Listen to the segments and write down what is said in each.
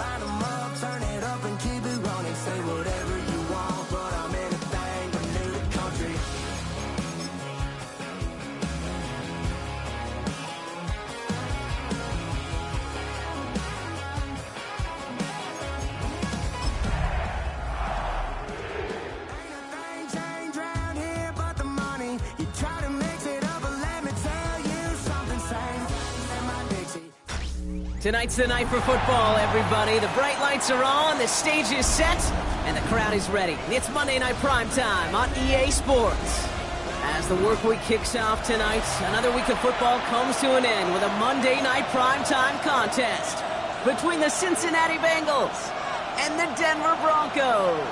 Line 'em up, turn it up and keep it running. Say whatever you want, but I'm anything but new country. Tonight's the night for football, everybody. The bright lights are on, the stage is set, and the crowd is ready. It's Monday Night Primetime on EA Sports. As the work week kicks off tonight, another week of football comes to an end with a Monday Night Primetime contest between the Cincinnati Bengals and the Denver Broncos.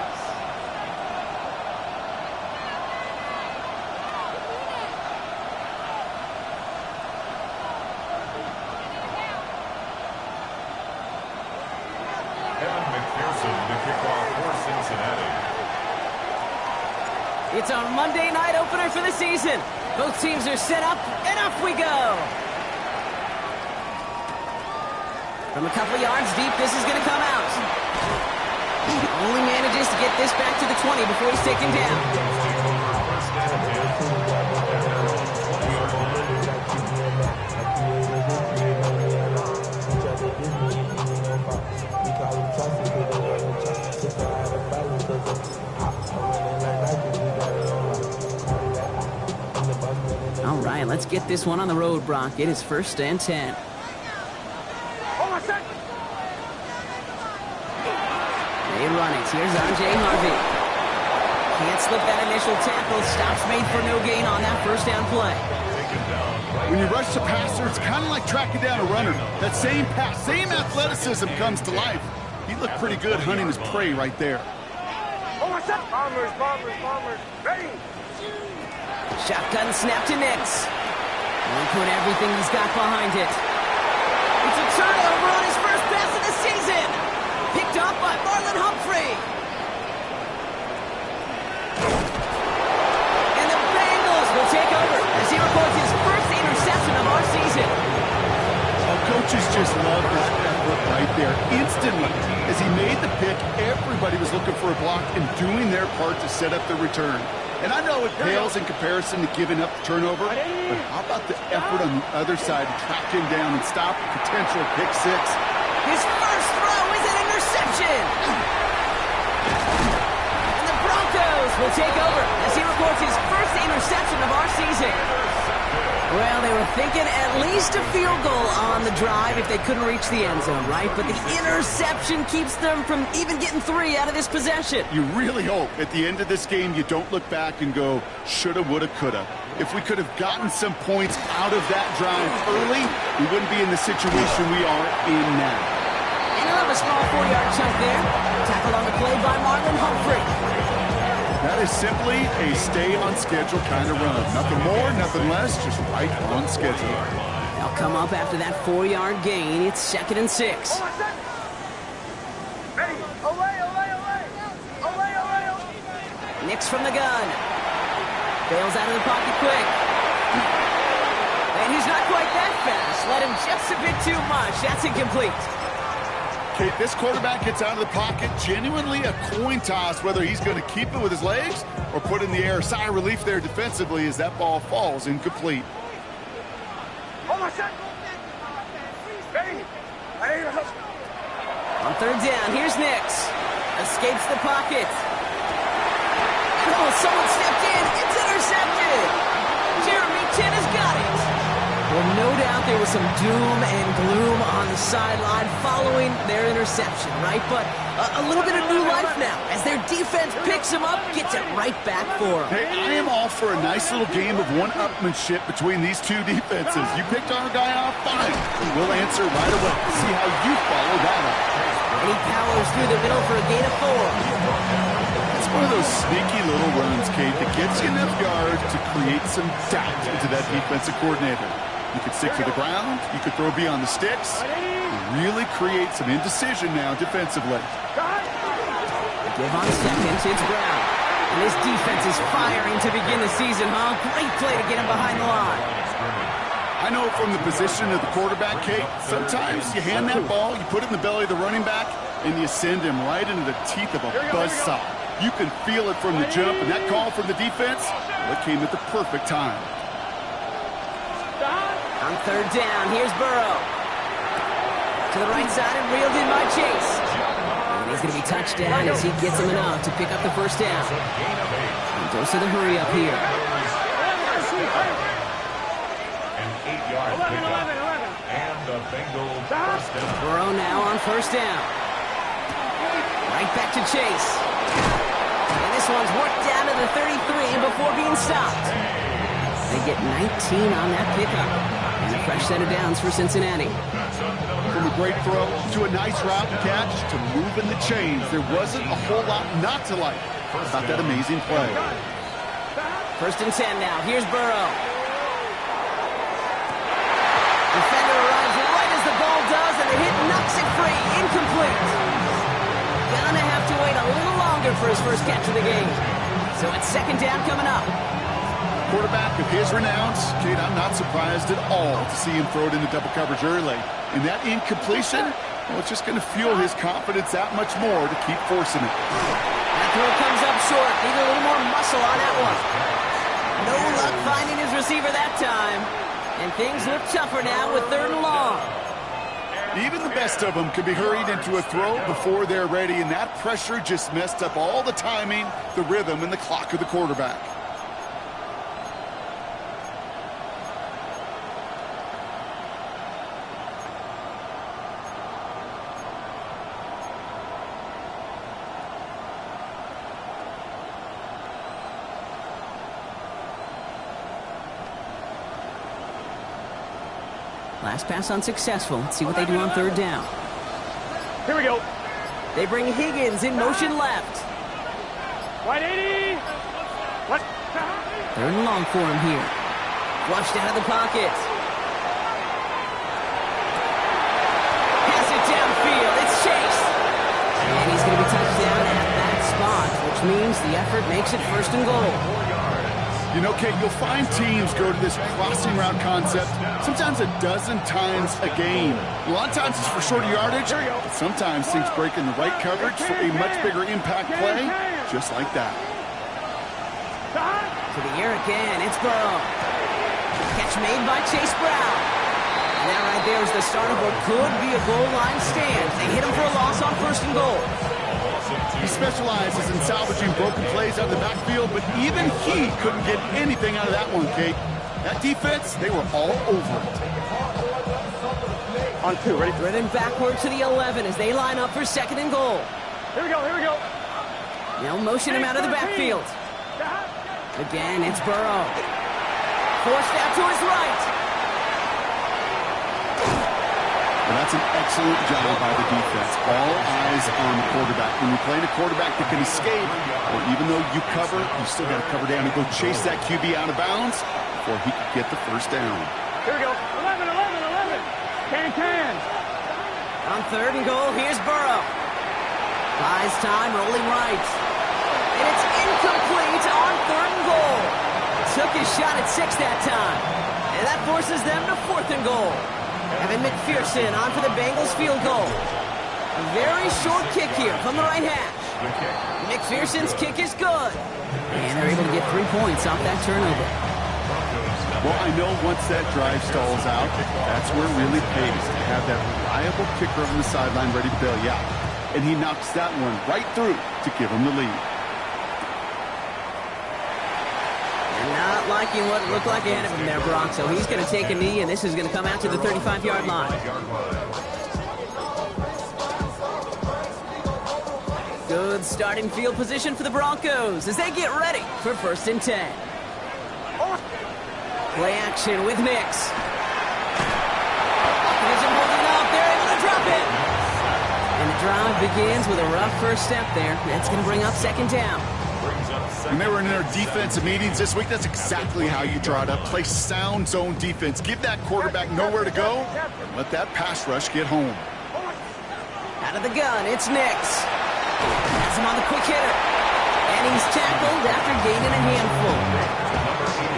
It's our Monday night opener for the season. Both teams are set up, and off we go. From a couple yards deep, this is going to come out. Only manages to get this back to the 20 before he's taken down. All right, let's get this one on the road, Brock. It is 1st and 10. They run it. Here's R.J. Harvey. Can't slip that initial tackle. Stops made for no gain on that first down play. When you rush the passer, it's kind of like tracking down a runner. That same pass, same athleticism comes to life. He looked pretty good hunting his prey right there. Bombers, ready! Shotgun snap to Nix. Won't put everything he's got behind it. It's a turnover on his first pass of the season. Picked up by Marlon Humphrey. And the Bengals will take over as he records his first interception of our season. Coaches just love that effort right there. Instantly, as he made the pick, everybody was looking for a block and doing their part to set up the return. And I know it pales in comparison to giving up the turnover, but how about the effort on the other side to track him down and stop a potential pick six? His first throw is an interception. And the Broncos will take over as he records his first interception of our season. Well, they were thinking at least a field goal on the drive if they couldn't reach the end zone, right? But the interception keeps them from even getting 3 out of this possession. You really hope at the end of this game you don't look back and go, shoulda, woulda, coulda. If we could have gotten some points out of that drive early, we wouldn't be in the situation we are in now. And he'll have a small 4-yard chunk there. Tackle on the play by Marlon Humphrey. That is simply a stay-on-schedule kind of run. Nothing more, nothing less, just right on schedule. They'll come up after that 4-yard gain. It's 2nd and 6. Ready! Away! Nix from the gun. Bails out of the pocket quick. And he's not quite that fast. Let him just a bit too much. That's incomplete. Okay, this quarterback gets out of the pocket, genuinely a coin toss whether he's going to keep it with his legs or put in the air. Sigh of relief there defensively as that ball falls incomplete. Ready! On 3rd down, here's Nix. Escapes the pocket. Oh, someone stepped in. It's intercepted. Jeremy Chin has got it. Well, no doubt there was some doom and gloom on the sideline following their interception, right? But a little bit of new life now as their defense picks them up, gets it right back for them. Hey, I am all for a nice little game of one-upmanship between these two defenses. You picked our guy off, fine. We'll answer right away. See how you follow that up. And he powers through the middle for a gain of 4. It's one of those sneaky little runs, Kate, that gets you enough yards to create some doubt into that defensive coordinator. You could stick to the ground. You could throw beyond the sticks. Really create some indecision now defensively. Give on 2nd, it's Brown. And this defense is firing to begin the season, huh? Great play to get him behind the line. I know from the position of the quarterback, Kate, sometimes you hand that ball, you put it in the belly of the running back, and you send him right into the teeth of a buzzsaw. You can feel it from the jump, and that call from the defense, well, it came at the perfect time. On third down, here's Burrow. To the right side and reeled in by Chase. And he's going to be touched down as he gets him enough to pick up the first down. And goes to the hurry up here. An 8-yard pickup. And the Bengals first down. Burrow now on first down. Right back to Chase. And this one's worked down to the 33 before being stopped. They get 19 on that pickup. And a fresh set of downs for Cincinnati. From a great throw to a nice route and catch to moving the chains, there wasn't a whole lot not to like about that amazing play. First and 10 now. Here's Burrow. Defender arrives right as the ball does, and the hit knocks it free. Incomplete. Gonna have to wait a little longer for his first catch of the game. So it's second down coming up. Quarterback of his renowns, Kate, I'm not surprised at all to see him throw it into double coverage early. And that incompletion, well, it's just going to fuel his confidence that much more to keep forcing it. That throw comes up short. Need a little more muscle on that one. No luck finding his receiver that time. And things look tougher now with third and long. Even the best of them can be hurried into a throw before they're ready, and that pressure just messed up all the timing, the rhythm, and the clock of the quarterback. Last pass unsuccessful. Let's see what they do on third down. Here we go. They bring Higgins in motion left. Right 80. What? Third and long for him here. Flushed out of the pocket. Pass it downfield. It's Chase. And he's going to be touched down at that spot, which means the effort makes it first and goal. You know, Kate, you'll find teams go to this crossing route concept sometimes a dozen times a game. A lot of times it's for shorter yardage, but sometimes things break in the right coverage for a much bigger impact play, just like that. To the air again, it's Burrow. Catch made by Chase Brown. And that right there is the start of what could be a goal line stand. They hit him for a loss on first and goal. He specializes in salvaging broken plays out of the backfield, but even he couldn't get anything out of that one, Kate. That defense, they were all over it. On two, ready? Driven backward to the 11 as they line up for second and goal. Here we go, here we go. They'll motion him out of the backfield. Again, it's Burrow. Forced out to his right. Well, that's an excellent job by the defense. All eyes on the quarterback. When you're playing a quarterback that can escape, or even though you cover, you still got to cover down and go chase that QB out of bounds before he can get the first down. Here we go. 11, 11, 11. Can. On third and goal, here's Burrow. Buys time, rolling right. And it's incomplete on third and goal. Took his shot at 6 that time. And that forces them to fourth and goal. Evan McPherson on for the Bengals field goal. A very short kick here from the right hash. McPherson's kick is good. And they're able to get 3 points off that turnover. Well, I know once that drive stalls out, that's where it really pays to have that reliable kicker on the sideline ready to bail you out. And he knocks that one right through to give him the lead. Not liking what it looked like ahead of him there, Brock. So he's going to take a knee, and this is going to come out to the 35-yard line. Good starting field position for the Broncos as they get ready for first and 10. Play action with Mix. Isn't holding up. They're able to drop it. And the drive begins with a rough first step there. That's going to bring up second down. When they were in their defensive meetings this week, that's exactly how you draw it up. Play sound zone defense. Give that quarterback nowhere to go, and let that pass rush get home. Out of the gun, it's Nix. Has him on the quick hitter. And he's tackled after gaining a handful.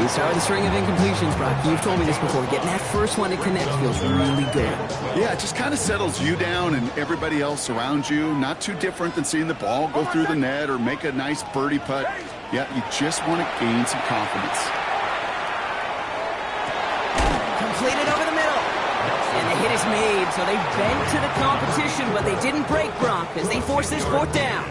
He started the string of incompletions, Brock. You've told me this before. Getting that first one to connect feels really good. Yeah, it just kind of settles you down and everybody else around you. Not too different than seeing the ball go through the net or make a nice birdie putt. Yeah, you just want to gain some confidence. Completed over the middle. And the hit is made, so they bent to the competition, but they didn't break, Brock, as they force this fourth down.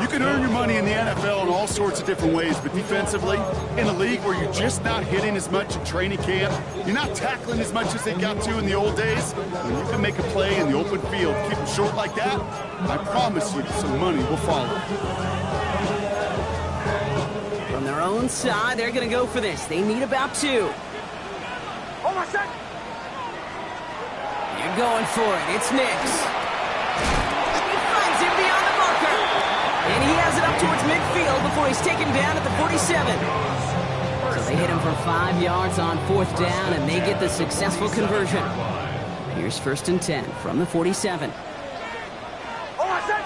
You can earn your money in the NFL in all sorts of different ways, but defensively, in a league where you're just not hitting as much in training camp, you're not tackling as much as they got to in the old days, when you can make a play in the open field, keep them short like that, I promise you some money will follow. From their own side, they're going to go for this. They need about 2. Oh, my son! They're going for it. It's Nix. He finds him beyond the marker. And he has it up towards midfield before he's taken down at the 47. So they hit him for 5 yards on 4th down, and they get the successful conversion. Here's 1st and 10 from the 47. Oh, my son!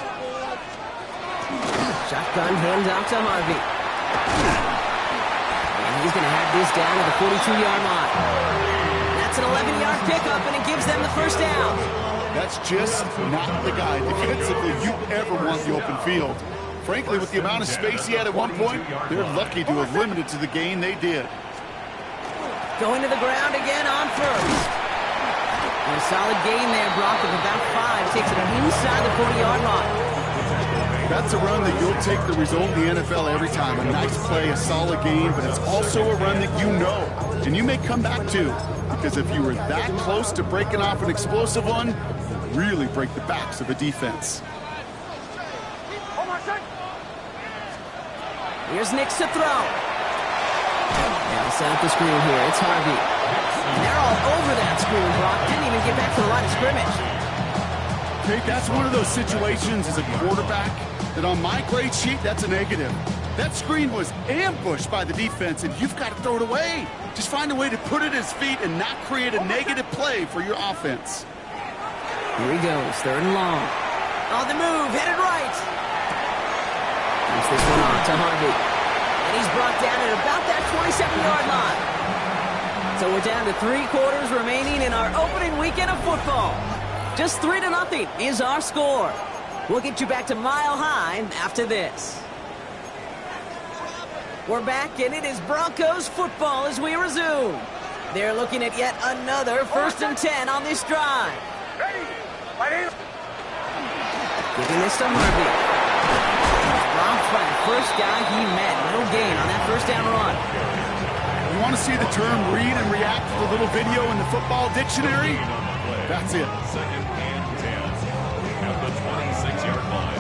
Shotgun handoff to Harvey. And he's going to have this down at the 42-yard line. That's an 11-yard pickup, and it gives them the first down. That's just not the guy defensively you ever want the open field. Frankly, with the amount of space he had at one point, they're lucky to have limited to the gain they did. Going to the ground again on 1st. And a solid gain there, Brock, of about 5. Takes it inside the 40-yard line. That's a run that you'll take the result in the NFL every time. A nice play, a solid game, but it's also a run that you know, and you may come back to. Because if you were that close to breaking off an explosive one, you really break the backs of a defense. Oh, my son! Here's Nix to throw. Now set up the screen here. It's Harvey. And they're all over that screen, Brock. Didn't even get back to the line of scrimmage. Okay, that's one of those situations as a quarterback that on my grade sheet, that's a negative. That screen was ambushed by the defense, and you've got to throw it away. Just find a way to put it at his feet and not create a negative play for your offense. Here he goes, 3rd and long. On the move, headed right. Here's this one on to Harvey. And he's brought down at about that 27-yard line. So we're down to 3 quarters remaining in our opening weekend of football. Just 3-0 is our score. We'll get you back to Mile High after this. We're back, and it is Broncos football as we resume. They're looking at yet another 1st and 10 on this drive. Ready! Right in! Giving this to Harvey. Robbed by the first guy he met. No gain on that 1st down run. You want to see the term read and react to the little video in the football dictionary? That's it. 2nd and 10 at the 26-yard line.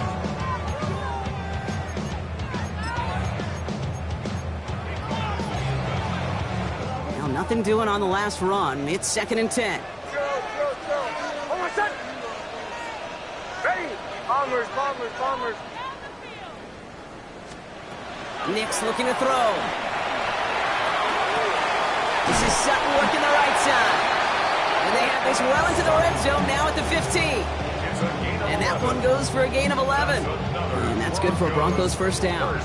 Nothing doing on the last run. It's 2nd and 10. Oh, my son! Ready! Bombers, bombers, bombers. Nix looking to throw. This is Sutton working the right side. And they have this well into the red zone now at the 15. And that one goes for a gain of 11. And that's good for a Broncos 1st down.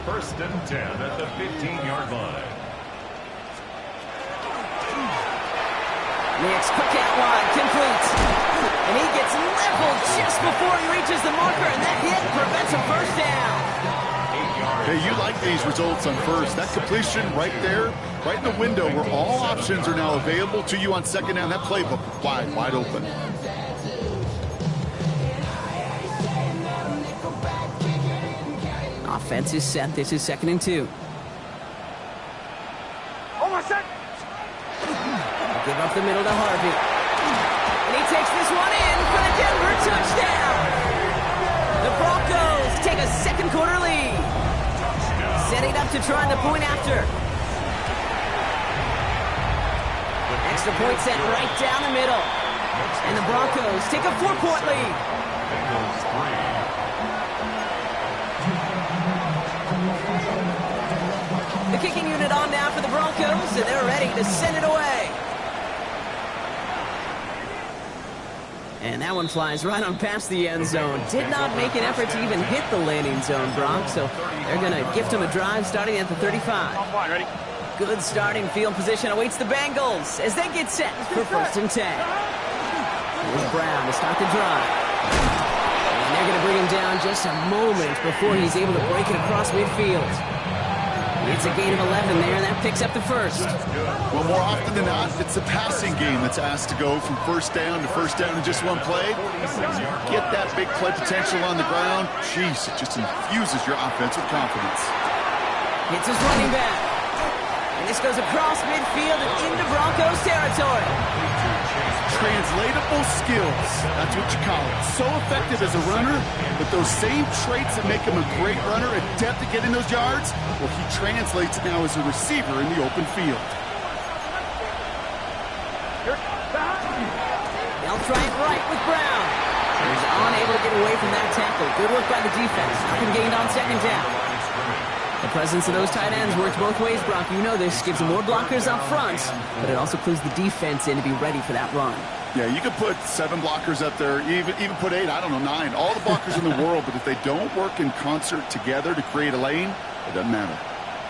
1st and 10 at the 15-yard line. Nix, quick out wide, complete. And he gets leveled just before he reaches the marker, and that hit prevents a 1st down. Hey, you like these results on 1st. That completion right there, right in the window where all options are now available to you on 2nd down. That playbook wide open. Offense is set. This is 2nd and 2. Oh, my son! Give up the middle to Harvey. And he takes this one in for the Denver touchdown. The Broncos take a 2nd quarter lead. Setting up to try the point after. Extra point set right down the middle. And the Broncos take a 4-point lead. Bengals 3. The kicking unit on now for the Broncos, and they're ready to send it away. And that one flies right on past the end zone. Did not make an effort to even hit the landing zone, Brock, so they're going to gift him a drive starting at the 35. Ready? Good starting field position awaits the Bengals as they get set for 1st and 10. Here's Brown to start the drive. And they're going to bring him down just a moment before he's able to break it across midfield. It's a gain of 11 there, and that picks up the first. Well, more often than not, it's the passing game that's asked to go from first down in just one play. Get that big play potential on the ground. Jeez, it just infuses your offense with confidence. It's his running back. And this goes across midfield and into Broncos territory. Translatable skills, that's what you call it. So effective as a runner, but those same traits that make him a great runner, adept at getting those yards, well, he translates now as a receiver in the open field. They'll try it right with Brown. He's unable to get away from that tackle. Good work by the defense. Nothing gained on 2nd down. The presence of those tight ends works both ways, Brock. You know this. Gives them more blockers up front, but it also clues the defense in to be ready for that run. Yeah, you could put 7 blockers up there, even put 8, I don't know, 9. All the blockers in the world, but if they don't work in concert together to create a lane, it doesn't matter.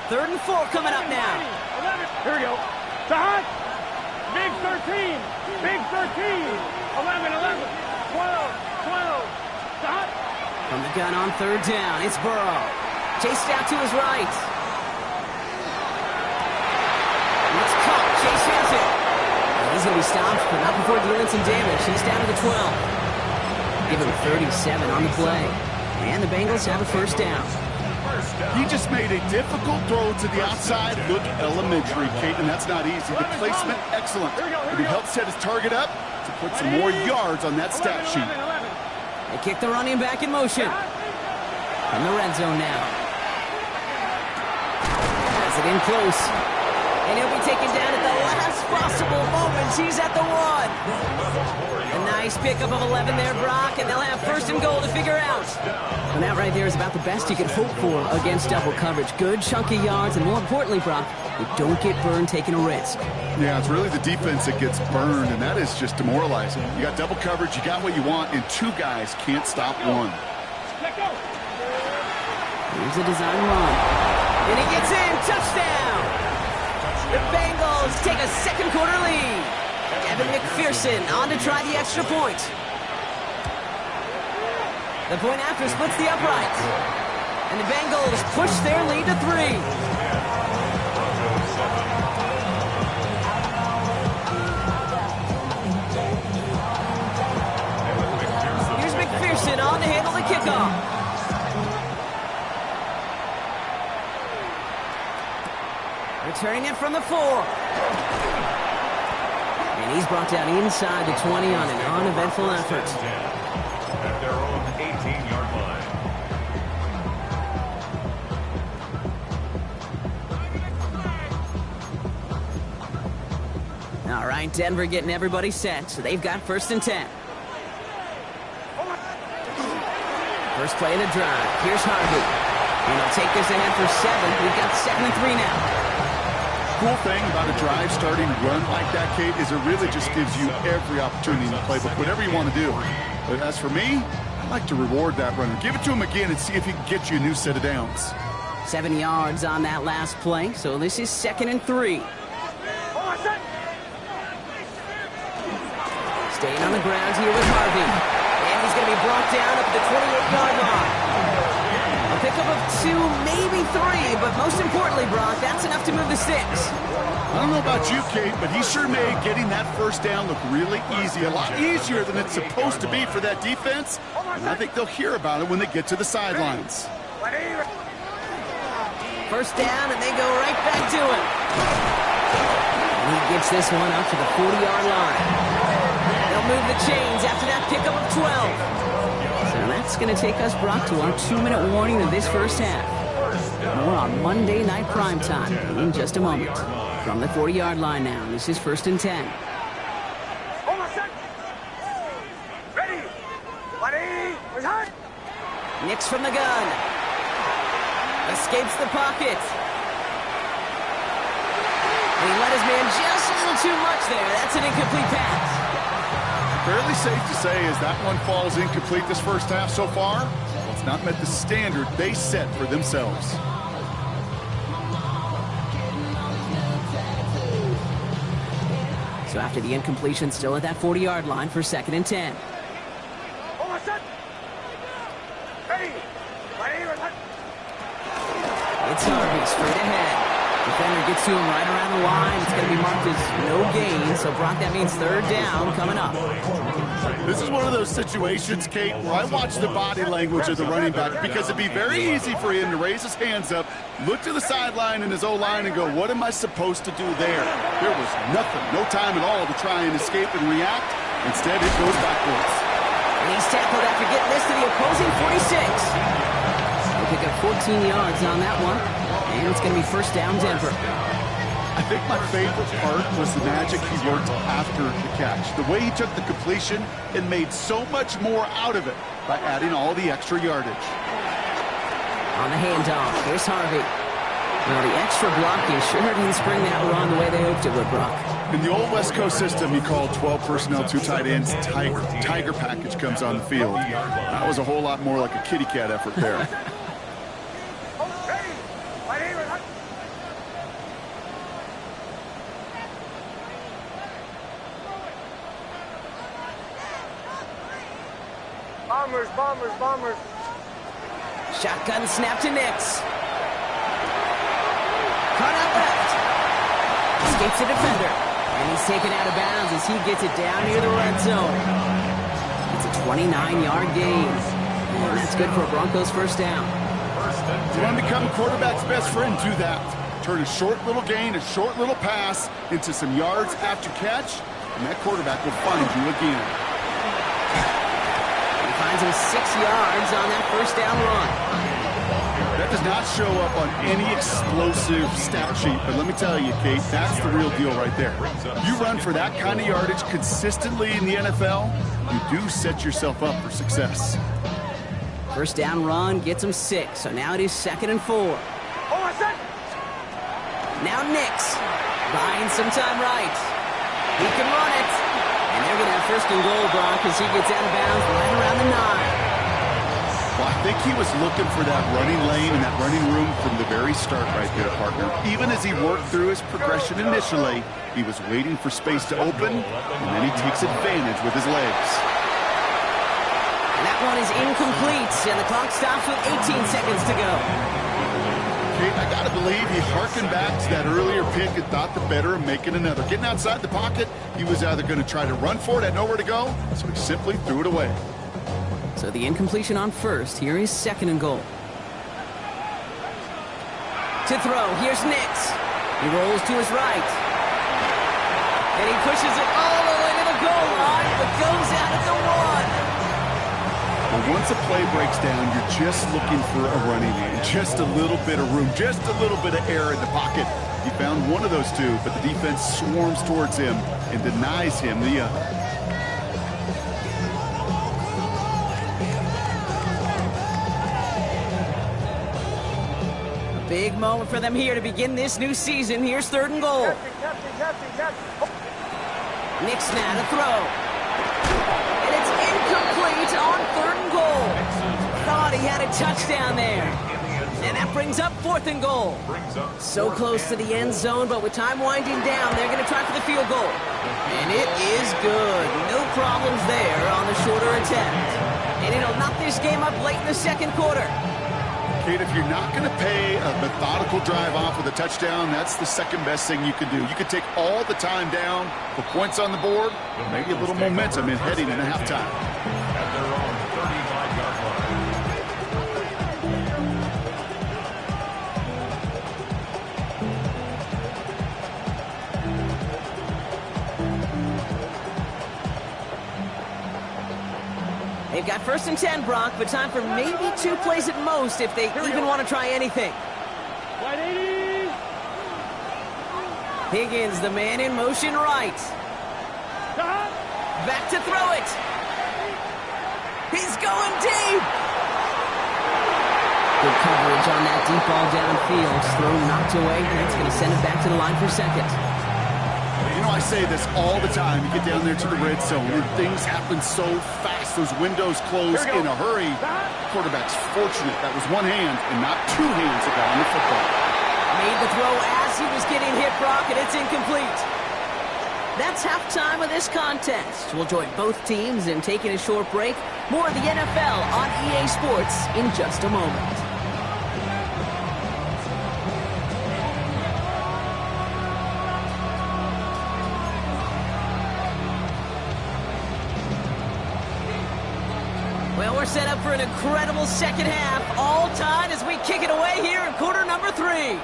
3rd and 4 coming up now. 11. Here we go. Start. Big 13. Big 13. 11, 11. 12, 12. Start. From the gun on 3rd down, it's Burrow. Chased out to his right. It's caught. Chase has it. He's going to be stopped, but not before dealing some damage. He's down to the 12. Give him 37 on the play. And the Bengals have a 1st down. He just made a difficult throw to the outside. Look elementary, Kate, and that's not easy. The placement, excellent. But he helped set his target up to put some more yards on that stat sheet. They kick the running back in motion. In the red zone now. Has it in close. And he'll be taken down at the last possible moment. He's at the 1. A nice pickup of 11 there, Brock, and they'll have 1st and goal to figure out. And that right there is about the best you can hope for against double coverage. Good chunky yards, and more importantly, Brock, you don't get burned taking a risk. Yeah, it's really the defense that gets burned, and that is just demoralizing. You got double coverage, you got what you want, and 2 guys can't stop one. Here's a design run. And he gets in. Touchdown! The Bengals take a 2nd quarter lead. Evan McPherson on to try the extra point. The point after splits the uprights. And the Bengals push their lead to 3. Here's McPherson on to handle the kickoff. Returning it from the 4. And he's brought down inside the 20 on an uneventful effort. At their own 18-yard line. All right, Denver getting everybody set, so they've got 1st and 10. First play of the drive. Here's Harvey. And he'll take this ahead for 7. We've got 2nd and 3 now. Cool thing about a drive starting run like that, Kate, is it really just gives you every opportunity in the playbook, whatever you want to do. But as for me, I like to reward that runner. Give it to him again and see if he can get you a new set of downs. 7 yards on that last play, so this is 2nd and 3. Staying on the ground here with Harvey. And he's going to be brought down up the 28-yard line. A pickup of 2, maybe 3, but most importantly, Brock, that's enough to move the sticks. I don't know about you, Kate, but he sure made getting that 1st down look really easy. A lot easier than it's supposed to be for that defense. And I think they'll hear about it when they get to the sidelines. 1st down, and they go right back to it. And he gets this one up to the 40-yard line. They'll move the chains after that pickup of 12. So that's going to take us, Brock, to our 2-minute warning of this 1st half. More on Monday Night Primetime in just a moment. From the 40-yard line now, this is 1st and 10. Ready. Nix from the gun. Escapes the pocket. And he let his man just a little too much there. That's an incomplete pass. Fairly safe to say as that one falls incomplete this first half so far, it's not met the standard they set for themselves. So after the incompletion, still at that 40-yard line for 2nd and 10. It's Harvey straight ahead. Defender gets to him right around the line. It's going to be marked as no gain. So, Brock, that means 3rd down coming up. This is one of those situations, Kate, where I watch the body language of the running back because it'd be very easy for him to raise his hands up, look to the sideline in his O-line and go, what am I supposed to do there? There was nothing, no time at all to try and escape and react. Instead, it goes backwards. And he's tackled after getting this to the opposing 46. He'll pick up 14 yards on that one. And it's going to be 1st down Denver. I think my favorite part was the magic he worked after the catch. The way he took the completion and made so much more out of it by adding all the extra yardage. On the handoff, here's Harvey. Well, the extra blocking sure didn't spring that run the way they hoped it would, Brock. In the old West Coast system, you call 12 personnel, 2 tight ends, Tiger. Tiger package comes on the field. That was a whole lot more like a kitty cat effort there. Bombers. Shotgun snap to Nix. Cut out left. Escapes the defender. And he's taken out of bounds as he gets it down near the red zone. It's a 29-yard gain. And that's good for a Broncos 1st down. You want to become a quarterback's best friend, do that. Turn a short little gain, a short little pass into some yards after catch, and that quarterback will find you again. Finds him 6 yards on that 1st down run. That does not show up on any explosive stat sheet, but let me tell you, Kate, that's the real deal right there. You run for that kind of yardage consistently in the NFL, you do set yourself up for success. 1st down run gets him 6, so now it is 2nd and 4. Now Nix, buying some time right. He can run it. And they're going to have 1st and goal, Brock, as he gets out of bounds right around the 9. Well, I think he was looking for that running lane and that running room from the very start right there, partner. Even as he worked through his progression initially, he was waiting for space to open, and then he takes advantage with his legs. And that one is incomplete, and the clock stops with 18 seconds to go. Kate, I got to believe he hearkened back to that earlier pick and thought the better of making another. Getting outside the pocket, he was either going to try to run for it, had nowhere to go, so he simply threw it away. So the incompletion on 1st. Here is 2nd and goal. To throw, here's Nix. He rolls to his right. And he pushes it all the way to the goal line, but goes out at the 1. Well, once a play breaks down, you're just looking for a running lane, just a little bit of room, just a little bit of air in the pocket. He found one of those 2, but the defense swarms towards him and denies him the other. Big moment for them here to begin this new season. Here's 3rd and goal. Nix now to throw. And it's incomplete on 3rd and goal. Thought he had a touchdown there. And that brings up 4th and goal. So close to the end zone, but with time winding down, they're going to try for the field goal. And it is good. No problems there on the shorter attempt. And it'll knock this game up late in the 2nd quarter. Kate, if you're not going to pay a methodical drive off with a touchdown, that's the 2nd best thing you can do. You can take all the time down, put points on the board, maybe a little momentum in heading into halftime. At their own 35-yard They've got 1st and 10, Brock, but time for maybe 2 plays at most if they even want to try anything. Higgins, the man in motion right. Back to throw it. He's going deep. Good coverage on that deep ball downfield. Throw knocked away. That's going to send it back to the line for 2nd. You know, I I say this all the time. You get down there to the red zone, and things happen so fast. Those windows close in a hurry. Quarterback's fortunate that was one hand and not two hands that got on the football. Made the throw as he was getting hit, Brock, and it's incomplete. That's halftime of this contest. We'll join both teams in taking a short break. More of the NFL on EA Sports in just a moment. Well, we're set up for an incredible second half. All tied as we kick it away here in quarter number 3.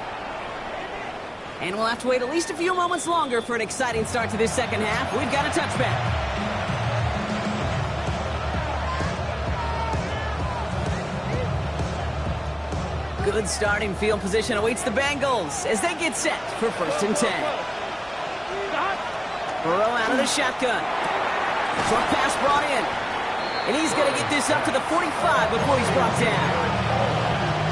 And we'll have to wait at least a few moments longer for an exciting start to this second half. We've got a touchback. Good starting field position awaits the Bengals as they get set for 1st and 10. Burrow out of the shotgun. Short pass brought in. And he's going to get this up to the 45 before he's brought down.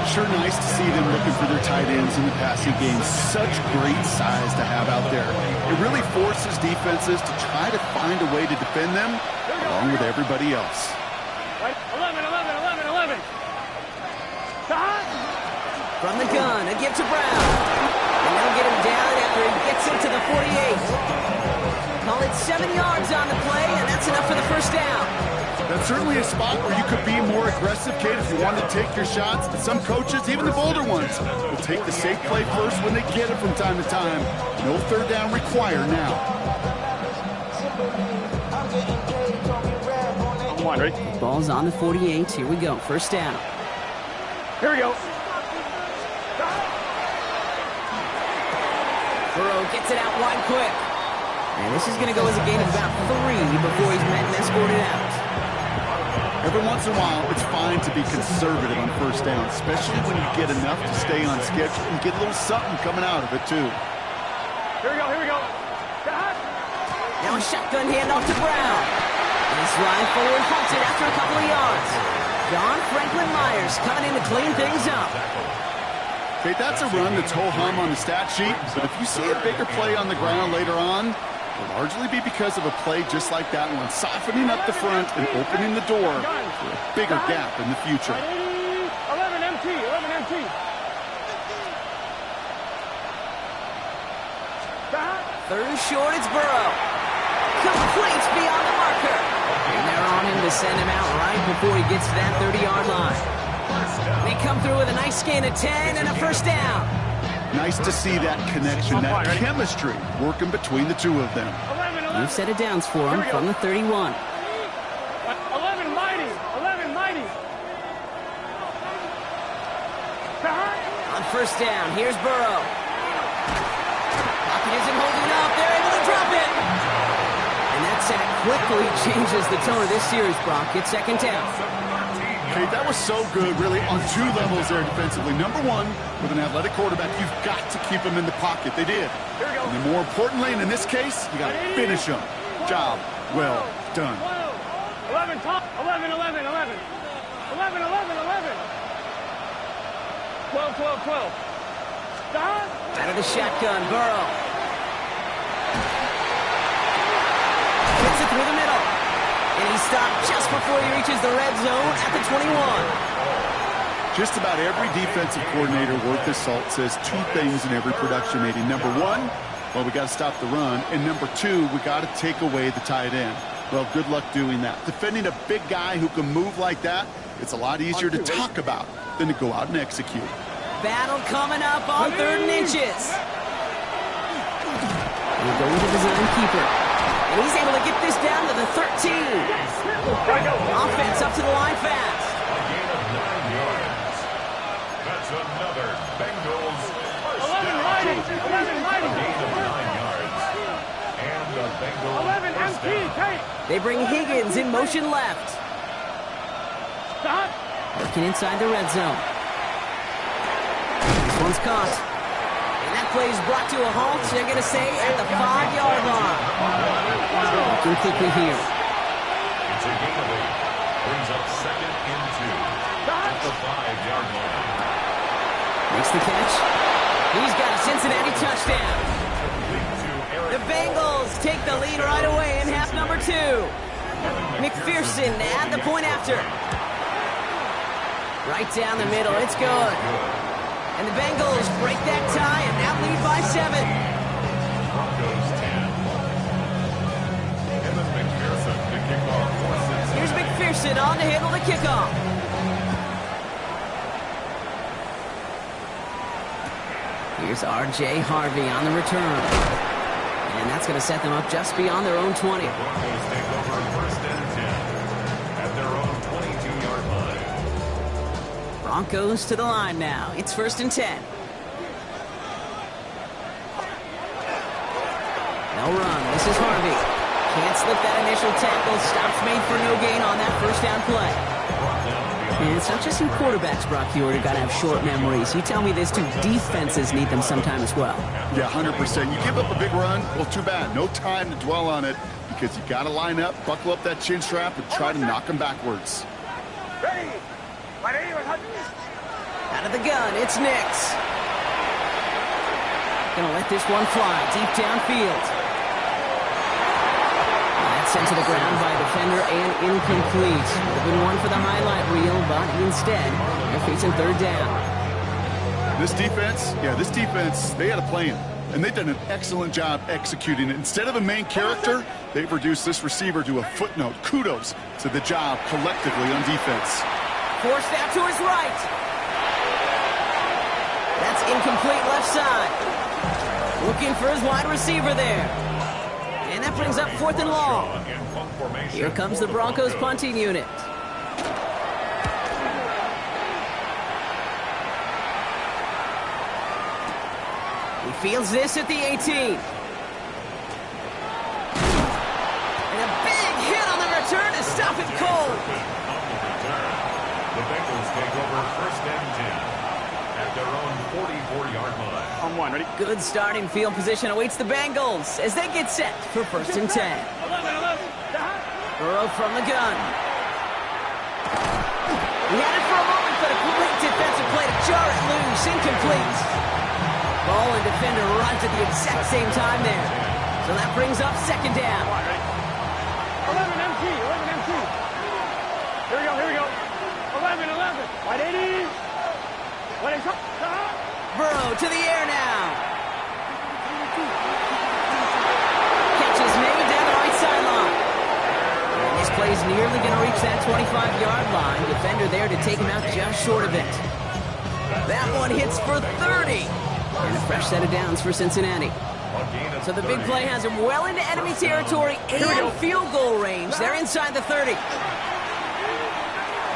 Sure nice to see them looking for their tight ends in the passing game. Such great size to have out there. It really forces defenses to try to find a way to defend them along with everybody else. 11. From the gun, a give to Brown. And they'll get him down after he gets into the 48. Call it 7 yards on the play, and that's enough for the first down. That's certainly a spot where you could be more aggressive, kid, if you want to take your shots. And some coaches, even the bolder ones, will take the safe play first when they get it from time to time. No third down required now. Come on, ready? Ball's on the 48. Here we go. First down. Here we go. Burrow gets it out wide quick. And this is going to go as a gain of about 3 before he's met and escorted out. Every once in a while, it's fine to be conservative on first down, especially when you get enough to stay on schedule and get a little something coming out of it, too. Here we go. Now a shotgun handoff to Brown. And he's flying forward, halts it after a couple of yards. John Franklin Myers coming in to clean things up. Okay, that's a run that's ho-hum on the stat sheet, but if you see a bigger play on the ground later on, it'll largely be because of a play just like that one, softening up the front and opening the door for a bigger gap in the future. 11 MT. Third and short, it's Burrow. Complete beyond the marker. And they're on him to send him out right before he gets to that 30-yard line. They come through with a nice gain of 10 and a first down. Nice to see that connection, that chemistry working between the two of them. New set of downs for him from the 31. 11 mighty. On first down, here's Burrow. Pocket isn't holding up. They're able to drop it. And that sack quickly changes the tone of this series, Brock. It's second down. Okay, that was so good, really, on 2 levels there defensively. Number one, with an athletic quarterback, you've got to keep him in the pocket. They did. And then more importantly, and in this case, you got to finish him. Job well done. 11. 12. Out of the shotgun, Burrow. Gets it through the middle. And he stopped just before he reaches the red zone at the 21. Just about every defensive coordinator worth his salt says 2 things in every production meeting. Number 1, well, we got to stop the run. And number 2, we got to take away the tight end. Well, good luck doing that. Defending a big guy who can move like that, it's a lot easier to talk about than to go out and execute. Battle coming up on 3rd and inches. We're going to the zone keeper. And he's able to get this down to the 13. Offense up to the line fast. A gain of 9 yards. That's another Bengals first down. 11 mighty. A gain of 9 yards. And the Bengals 11 first MT. down. They bring Higgins in motion left. Stop. Working inside the red zone. This one's caught. And that play is brought to a halt, they're going to say, at the 5-yard line. Looking quickly here. It's a gain of 8. Brings up 2nd and 2. At the 5-yard line. Makes the catch. He's got a Cincinnati touchdown. Complete to Eric The Bengals take the lead right away in half number 2. McPherson at the point after. Right down the middle, it's good. And the Bengals break that tie and now lead by 7. Broncos 10. Evan McPherson to kick off for Cincinnati. Here's McPherson on to handle the kickoff. Here's R.J. Harvey on the return. And that's going to set them up just beyond their own 20. The Broncos take over first and 10 at their own 22-yard line. Broncos to the line now. It's first and 10. No run. This is Harvey. Can't slip that initial tackle. Stops made for no gain on that first down play. And it's not just in quarterbacks, Brock Huard, who got to have short memories. You tell me this too, defenses need them sometime as well. Yeah, 100%. You give up a big run, well, too bad. No time to dwell on it because you got to line up, buckle up that chin strap, and try to knock them backwards. Out of the gun, it's Nix. Gonna let this one fly deep downfield. That's sent to the ground by a defender and incomplete. Would have been one for the highlight reel, but instead, they're facing third down. This defense, they had a plan, and they've done an excellent job executing it. Instead of a main character, they've reduced this receiver to a footnote. Kudos to the job collectively on defense. Forced out to his right. That's incomplete left side. Looking for his wide receiver there. And that brings up fourth and long. Here comes the Broncos punting unit. He fields this at the 18. And a big hit on the return to stop it cold. The Bengals take over first and 10 at their own 44-yard line. On one, ready? Good starting field position awaits the Bengals as they get set for first and 10. 11. Burrow from the gun. He had it for a moment, but a great defensive play to jar it loose. Incomplete. Ball and defender arrived at the exact same time there. So that brings up second down. 11 MT. Here we go. 11. Wide 80. Wide 80. Burrow to the air now. Catch is made down the right sideline. And this play's nearly going to reach that 25-yard line. Defender there to take him out just short of it. That one hits for 30. And a fresh set of downs for Cincinnati. So the big play has him well into enemy territory and field goal range. They're inside the 30.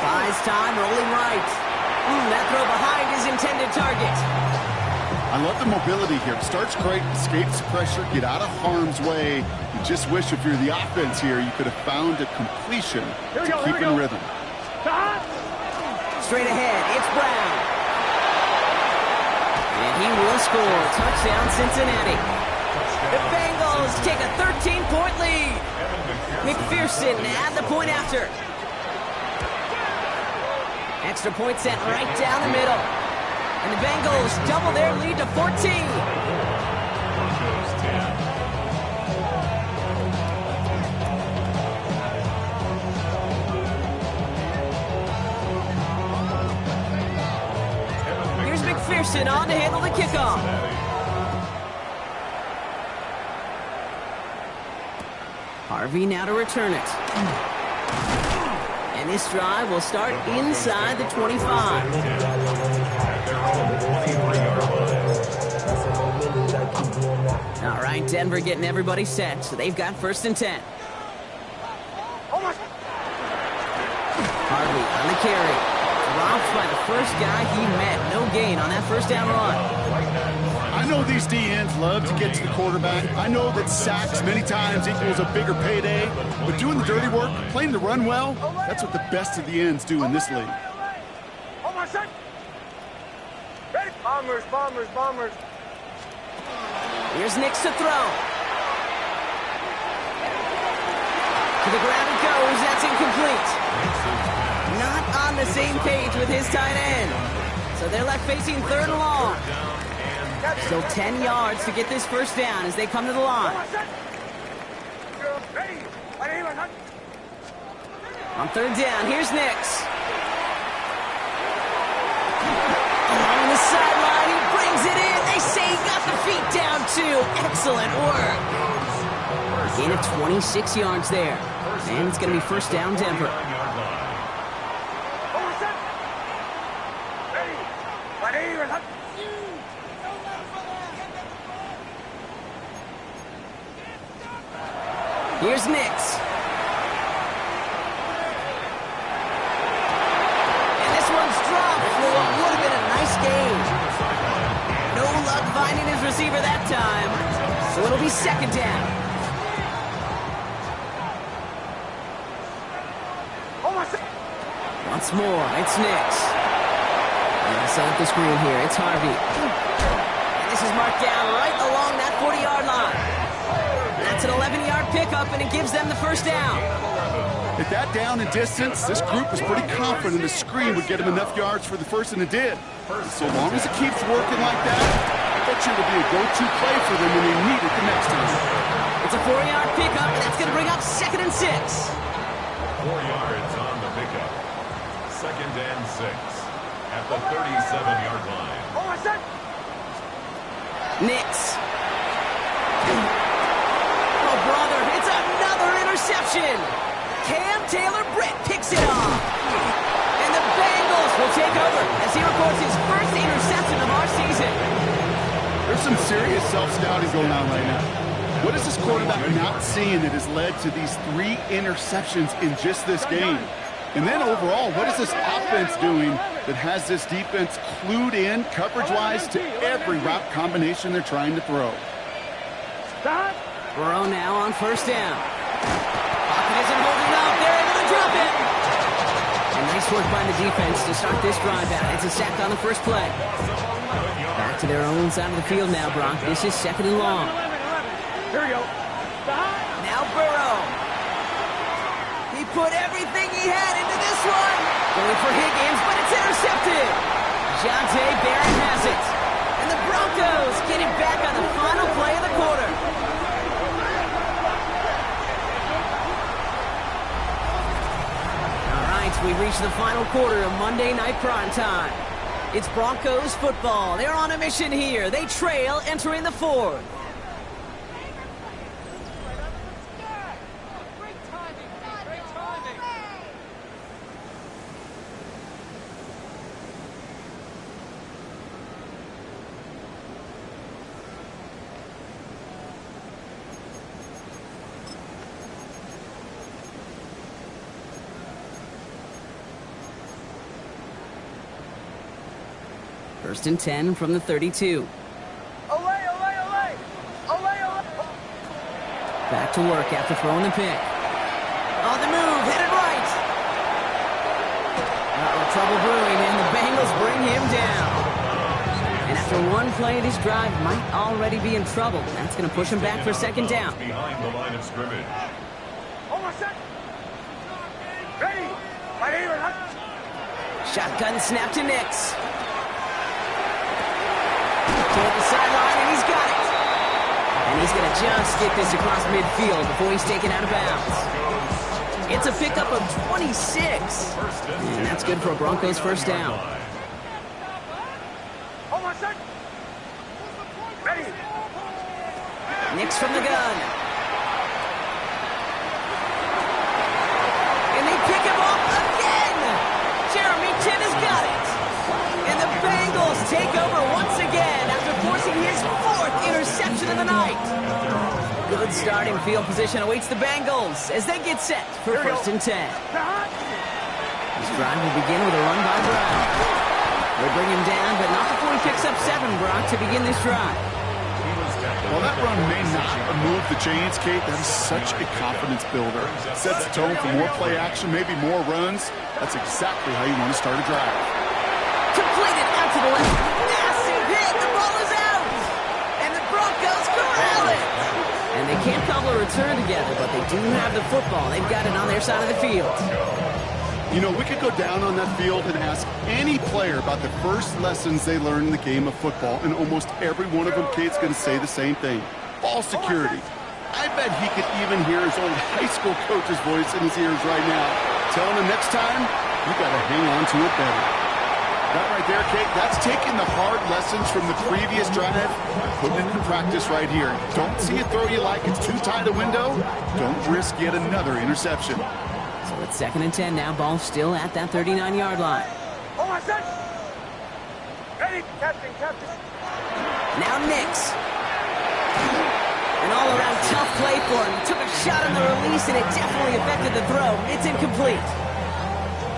Buys time, rolling right. That throw behind his intended target. I love the mobility here. Starts great, escapes pressure, get out of harm's way. You just wish if you're the offense here, you could have found a completion to keep in rhythm. Straight ahead, it's Brown. And he will score. Touchdown, Cincinnati. The Bengals take a 13-point lead. McPherson at the point after. Extra point sent right down the middle. And the Bengals double their lead to 14. Broncos 10. Here's McPherson on to handle the kickoff. Harvey now to return it. And this drive will start inside the 25. All right, Denver getting everybody set, so they've got first and 10. Harvey on the carry. Dropped by the first guy he met. No gain on that first down run. I know these D-ends love to get to the quarterback. I know that sacks many times equals a bigger payday. But doing the dirty work, playing the run well, that's what the best of the ends do in this league. Bombers. Here's Nix to throw. To the ground it goes. That's incomplete. Not on the same page with his tight end. So they're left facing third and long. Still 10 yards to get this first down as they come to the line. On third down, here's Nix. Along the sideline, he brings it in. They say he got the feet down too. Excellent work. Gain of 26 yards there. And it's going to be first down, Denver. Here's Nix. And this one's dropped for what would have been a nice gain. No luck finding his receiver that time. So it'll be second down. Once more, it's Nix. And set up the screen here. It's Harvey. And this is marked down right along that 40-yard line. That's an 11-yard pickup, and it gives them the first down. At that down and distance, this group was pretty confident the screen would get them enough yards for the first, and it did. And so long as it keeps working like that, I bet you it'll be a go-to play for them when they need it the next time. It's a 4-yard pickup, and that's going to bring up 2nd and 6. 4 yards on the pickup. 2nd and 6 at the 37-yard line. Nix. Oh, brother, it's another interception. Cam Taylor-Britt picks it off. And the Bengals will take over as he records his first interception of our season. There's some serious self-scouting going on right now. What is this quarterback not seeing that has led to these 3 interceptions in just this game? And then overall, what is this offense doing that has this defense clued in coverage-wise to every route combination they're trying to throw? Burrow now on first down. Pocket isn't holding up. They're able to drop it. And nice work by the defense to start this drive out. It's a sack on the first play. Back to their own side of the field now, Brock. This is 2nd and long. Here we go. Now Burrow. He put everything he had into this one. Going for Higgins, but it's intercepted. Jonte Barron has it. And the Broncos get it back on the final play of the quarter. All right, we reach the final quarter of Monday Night Primetime. It's Broncos football. They're on a mission here. They trail entering the 4th. First and 10 from the 32. Back to work after throwing the pick. On the move, headed right. Trouble brewing, and the Bengals bring him down. And after one play, this drive might already be in trouble. That's going to push him back for 2nd down. Behind the line of scrimmage. Shotgun snap to Nix. Toward the sideline, and he's got it. And he's going to just get this across midfield before he's taken out of bounds. It's a pickup of 26. And that's good for a Broncos first down. Nix from the gun. And they pick him up again. Jeremy Chin has got it. And the Bengals take over once again after forcing his 4th interception of the night. Good starting field position awaits the Bengals as they get set for first and 10. This drive will begin with a run by Brown. They'll bring him down, but not before he picks up 7, Brock, to begin this drive. Well, that run may not move the chains, Kate. That is such a confidence builder. Sets the tone for more play action, maybe more runs. That's exactly how you want to start a drive. Completed out to the left. Massive hit. The ball is out. And the Broncos corral it. And they can't cobble a return together, but they do have the football. They've got it on their side of the field. You know, we could go down on that field and ask any player about the first lessons they learned in the game of football, and almost every one of them, Kate's going to say the same thing. Ball security. I bet he could even hear his old high school coach's voice in his ears right now, telling him next time, you got to hang on to it better. That right there, Kate, that's taking the hard lessons from the previous drive, putting it into practice right here. Don't see it throw you like it's too tight a window. Don't risk yet another interception. So it's 2nd and 10 now. Ball still at that 39-yard line. Oh, my son! Ready, Captain. Now Nix. An all-around tough play for him. He took a shot on the release, and it definitely affected the throw. It's incomplete.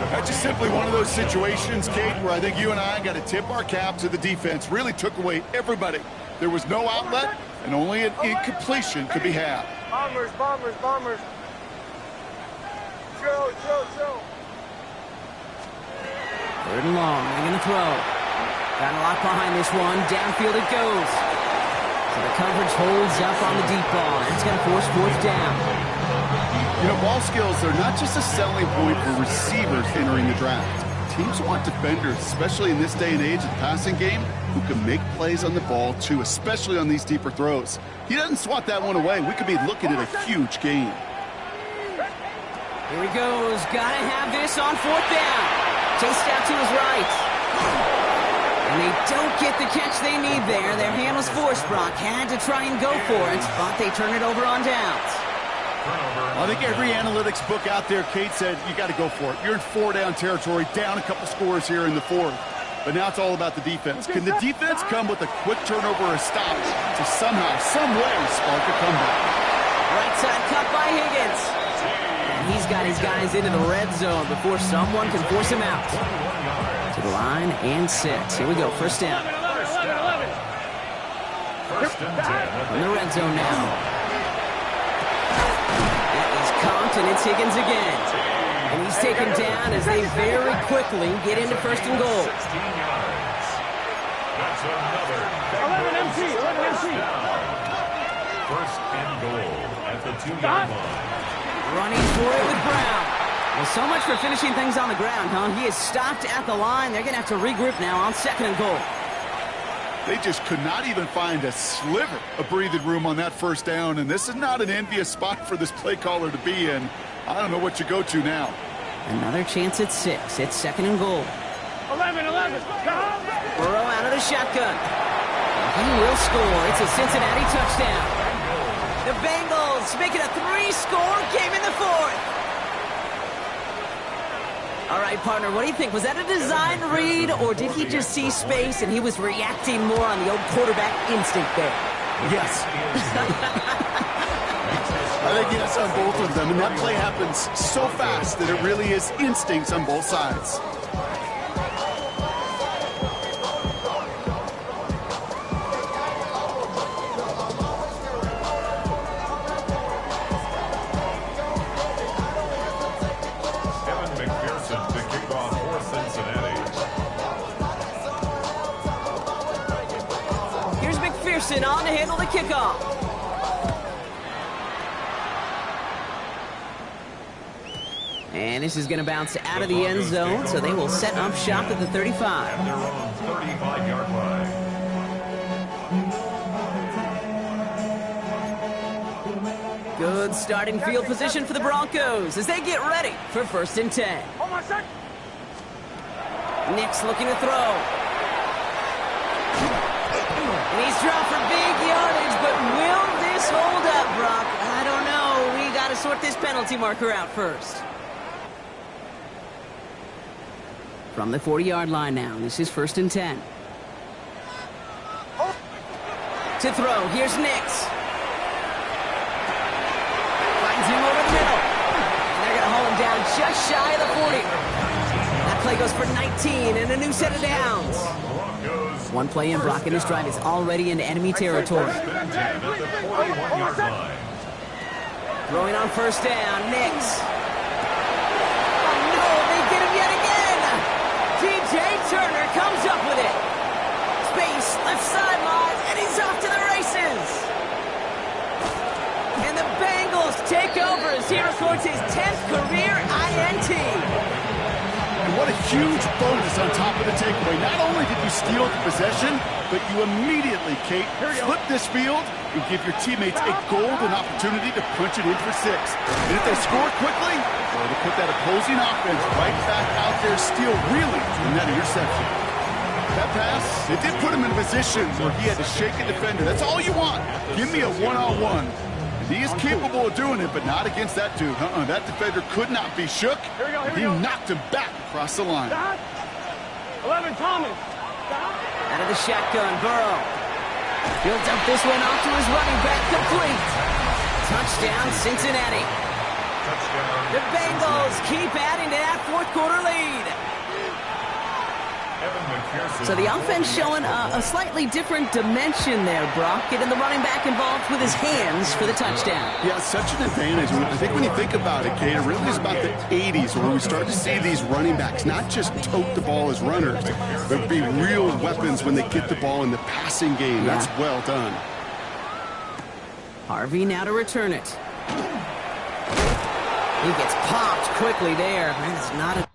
That's just simply one of those situations, Kate, where I think you and I got to tip our cap to the defense. Really took away everybody. There was no outlet, and only an incompletion could be had. Bombers. Chill. 3rd and long. They're going to throw. Got a lock behind this one. Downfield it goes. So the coverage holds up on the deep ball. It's going to force 4th down. You know, ball skills, they're not just a selling point for receivers entering the draft. Teams want defenders, especially in this day and age of the passing game, who can make plays on the ball, too, especially on these deeper throws. He doesn't swat that one away. We could be looking at a huge gain. Here he goes. Got to have this on 4th down. Chased out to his right. And they don't get the catch they need there. Their hand was forced. Brock had to try and go for it, but they turn it over on downs. I think every analytics book out there, Kate, said you got to go for it. You're in 4-down territory, down a couple scores here in the 4th. But now it's all about the defense. Can the defense come with a quick turnover or a stop to somehow, some way, spark a comeback? Right side cut by Higgins. And he's got his guys into the red zone before someone can force him out. To the line and 6. Here we go, 1st down. 1st and 10. In the red zone now. And it's Higgins again. And he's taken down as they very quickly get into 1st and goal. 16 yards. That's another 11 MC. 1st and goal at the 2-yard line. Running for it with Brown. Well, so much for finishing things on the ground, huh? He is stopped at the line. They're going to have to regroup now on 2nd and goal. They just could not even find a sliver of breathing room on that 1st down, and this is not an envious spot for this play caller to be in. I don't know what you go to now. Another chance at 6. It's 2nd and goal. 11. Burrow out of the shotgun. He will score. It's a Cincinnati touchdown. The Bengals make it a 3-score game in the 4th. All right, partner, what do you think? Was that a design read, or did he just see space and he was reacting more on the old quarterback instinct there? Yes. I think yes on both of them, and that play happens so fast that it really is instincts on both sides. On to handle the kickoff. And this is going to bounce out of the end zone, so they will set up shop at the 35. At their own 35-yard line. Good starting field position for the Broncos as they get ready for 1st and 10. Hold on, son. Nix looking to throw. And he's dropped for big yardage, but will this hold up, Brock? I don't know. We got to sort this penalty marker out first. From the 40-yard line now, this is 1st and 10. To throw, here's Nix. Finds him over the middle. And they're going to haul him down just shy of the 40. That play goes for 19 and a new set of downs. One play in, Brock, and his drive is already into enemy territory. Throwing on 1st down, Nix. Oh no, they get him yet again! DJ Turner comes up with it. Space, left sideline, and he's off to the races. And the Bengals take over as he records his 10th career INT. huge bonus on top of the takeaway. Not only did you steal the possession, but you immediately, Kate, flip this field and give your teammates a golden opportunity to punch it in for 6. And if they score quickly, well, to put that opposing offense right back out there, still reeling from that interception. That pass, it did put him in a position where he had to shake a defender. That's all you want. Give me a one-on-one. He is capable of doing it, but not against that dude. That defender could not be shook. He knocked him back across the line. 11, Thomas. Out of the shotgun, Burrow. He'll dump this one off to his running back, complete. Touchdown, Cincinnati. Touchdown. The Bengals keep adding to that fourth-quarter lead. So the offense showing a slightly different dimension there, Brock. Getting the running back involved with his hands for the touchdown. Yeah, such an advantage. I think when you think about it, Kate, it really is about the 80s where we start to see these running backs not just tote the ball as runners, but be real weapons when they get the ball in the passing game. Yeah. That's well done. Harvey now to return it. He gets popped quickly there. That's not a